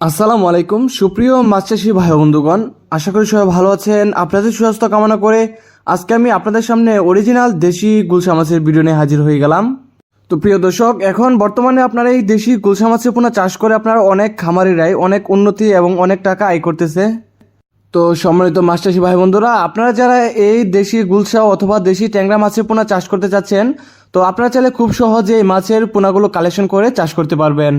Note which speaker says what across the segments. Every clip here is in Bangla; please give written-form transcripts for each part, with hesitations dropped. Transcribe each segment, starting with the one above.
Speaker 1: আসসালামু আলাইকুম সুপ্রিয় মাছ চাষী ভাই বন্ধুগণ, আশা করি সবাই ভালো আছেন। আপনাদের সুস্বাস্থ্য কামনা করে আজকে আমি আপনাদের সামনে অরিজিনাল দেশি গুলশা মাছের ভিডিও নিয়ে হাজির হয়ে গেলাম। তো প্রিয় দর্শক, এখন বর্তমানে আপনারা এই দেশি গুলশা মাছের পোনা চাষ করে আপনারা অনেক খামারিরাই অনেক উন্নতি এবং অনেক টাকা আয় করতেছে। তো সম্মানিত মাছ চাষী ভাই বন্ধুরা, আপনারা যারা এই দেশি গুলশা অথবা দেশি ট্যাংরা মাছের পোনা চাষ করতে চাচ্ছেন, তো আপনারা চাইলে খুব সহজে এই মাছের পোনাগুলো কালেকশন করে চাষ করতে পারবেন।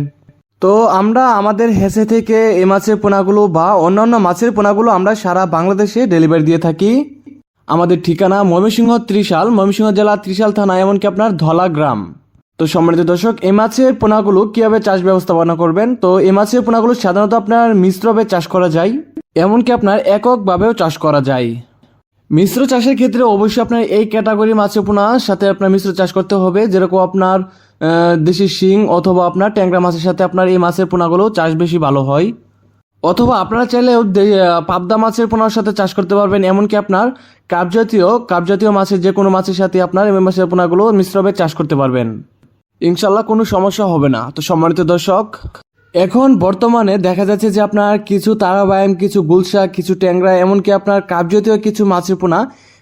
Speaker 1: তো আমরা আমাদের হেসে থেকে এই মাছের পোনাগুলো বা অন্যান্য মাছের পোনাগুলো আমরা সারা বাংলাদেশে ডেলিভারি দিয়ে থাকি। আমাদের ঠিকানা ময়মনসিংহ জেলা ত্রিশাল থানা, এমনকি আপনার ধলা গ্রাম। তো সম্মানিত দর্শক, এই মাছের পোনাগুলো কীভাবে চাষ ব্যবস্থাপনা করবেন? তো এই মাছের পোনাগুলো সাধারণত আপনার মিশ্রভাবে চাষ করা যায়, এমনকি আপনার এককভাবেও চাষ করা যায়। মিশ্র চাষের ক্ষেত্রে অবশ্যই আপনার এই ক্যাটাগরি মাছের পোনার সাথে আপনার মিশ্র চাষ করতে হবে, যেরকম আপনার দেশি শিং অথবা আপনার ট্যাংরা মাছের সাথে আপনার এই মাছের পোনাগুলো চাষ বেশি ভালো হয়। অথবা আপনারা চাইলে পাবদা মাছের পোনার সাথে চাষ করতে পারবেন, এমনকি আপনার কাপজাতীয় মাছের যে কোনো মাছের সাথে আপনার এই মাছের পোনাগুলো মিশ্রভাবে চাষ করতে পারবেন। ইনশাল্লাহ কোনো সমস্যা হবে না। তো সম্মানিত দর্শক, এখন বর্তমানে দেখা যাচ্ছে যে আপনার কিছু তারাবায়াম, কিছু গুলশা, কিছু ট্যাংরা, এমনকি আপনার কাপজাতীয় কিছু মাছের পোনা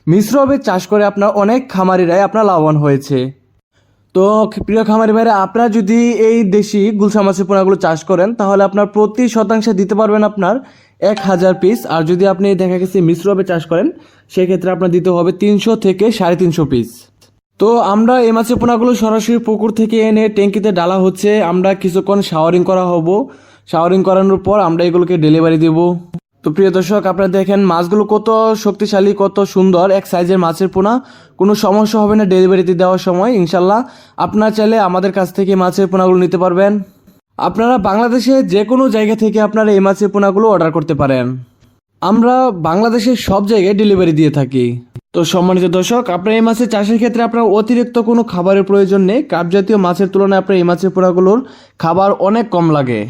Speaker 1: মিশ্রভাবে চাষ করে আপনার অনেক খামারিরাই আপনার লাভবান হয়েছে। তো প্রিয় খামারি ভাইরা, আপনারা যদি এই দেশি গুলশা মাছের পোনাগুলো চাষ করেন, তাহলে আপনার প্রতি শতাংশে দিতে পারবেন আপনার 1000 পিস। আর যদি আপনি দেখা গেছে মিশ্রভাবে চাষ করেন, সেক্ষেত্রে আপনার দিতে হবে 300 থেকে 350 পিস। তো আমরা এই মাছের পোনাগুলো সরাসরি পুকুর থেকে এনে ট্যাঙ্কিতে ডালা হচ্ছে, আমরা কিছুক্ষণ শাওয়ারিং করা হবো। শাওয়ারিং করানোর পর আমরা এগুলোকে ডেলিভারি দেব। তো প্রিয় দর্শক, আপনারা দেখেন মাছগুলো কত শক্তিশালী, কত সুন্দর এক সাইজের মাছের পোনা। কোনো সমস্যা হবে না ডেলিভারিতে দেওয়ার সময়। ইনশাল্লাহ আপনারা চাইলে আমাদের কাছ থেকে মাছের পোনাগুলো নিতে পারবেন। আপনারা বাংলাদেশে যে কোনো জায়গা থেকে আপনারা এই মাছের পোনাগুলো অর্ডার করতে পারেন। আমরা বাংলাদেশের সব জায়গায় ডেলিভারি দিয়ে থাকি। তো সম্মানিত দর্শক, আপনার এই মাছের চাষের ক্ষেত্রে আপনার অতিরিক্ত কোনো খাবারের প্রয়োজন নেই। কাপজাতীয় মাছের তুলনায় আপনার এই মাছের পোনাগুলোর খাবার অনেক কম লাগে।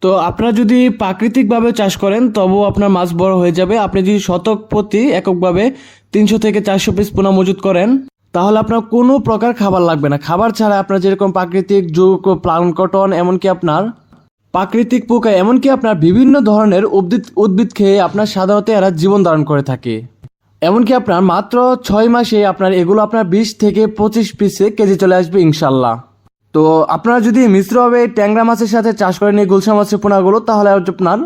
Speaker 1: তো আপনারা যদি প্রাকৃতিকভাবে চাষ করেন, তবুও আপনার মাছ বড় হয়ে যাবে। আপনি যদি শতক প্রতি এককভাবে 300 থেকে 400 পিস পোনা মজুত করেন, তাহলে আপনার কোনো প্রকার খাবার লাগবে না। খাবার ছাড়া আপনার যেরকম প্রাকৃতিক প্লাঙ্কটন, এমনকি আপনার প্রাকৃতিক পোকা, এমনকি আপনার বিভিন্ন ধরনের উদ্ভিদ খেয়ে আপনার সাধারণত এরা জীবন ধারণ করে থাকে। এমনকি আপনার মাত্র 6 মাসে আপনার এগুলো আপনার 20 থেকে 25 পিসে কেজি চলে আসবে ইনশাল্লাহ। তো আপনারা যদি মিশ্রভাবে ট্যাংরা মাছের সাথে চাষ করেন এই গুলশা মাছের পোনাগুলো, তাহলে আপনার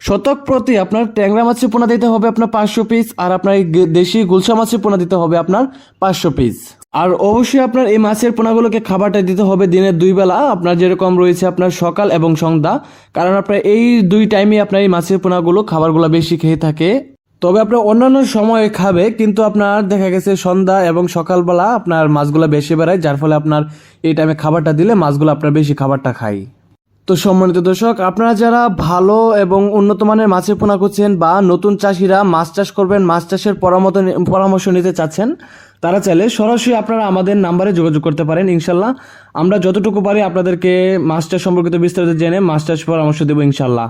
Speaker 1: শতক প্রতি আপনার ট্যাংরা মাছের পোনা দিতে হবে আপনার 500 পিস, আর আপনার এই দেশি গুলশা মাছের পোনা দিতে হবে আপনার 500 পিস। আর অবশ্যই আপনার এই মাছের পোনাগুলোকে খাবারটা দিতে হবে দিনের 2 বেলা, আপনার যেরকম রয়েছে আপনার সকাল এবং সন্ধ্যা। কারণ আপনার এই 2 টাইমে আপনার এই মাছের পোনাগুলো খাবারগুলো বেশি খেয়ে থাকে। তবে আপনার অন্যান্য সময় খাবে, কিন্তু আপনার দেখা গেছে সন্ধ্যা এবং সকালবেলা আপনার মাছগুলো বেশি বেড়ায়, যার ফলে আপনার এই টাইমে খাবারটা দিলে মাছগুলো আপনার বেশি খাবারটা খায়। তো সম্মানিত দর্শক, আপনারা যারা ভালো এবং উন্নত মানের মাছের পোনা করছেন বা নতুন চাষিরা মাছ চাষ করবেন, মাছ চাষের পরামর্শ নিতে চাচ্ছেন, তারা চাইলে সরাসরি আপনারা আমাদের নাম্বারে যোগাযোগ করতে পারেন। ইনশাল্লাহ আমরা যতটুকু পারি আপনাদেরকে মাছ চাষ সম্পর্কিত বিস্তারিত জেনে মাছ চাষ পরামর্শ দেবো ইনশাল্লাহ।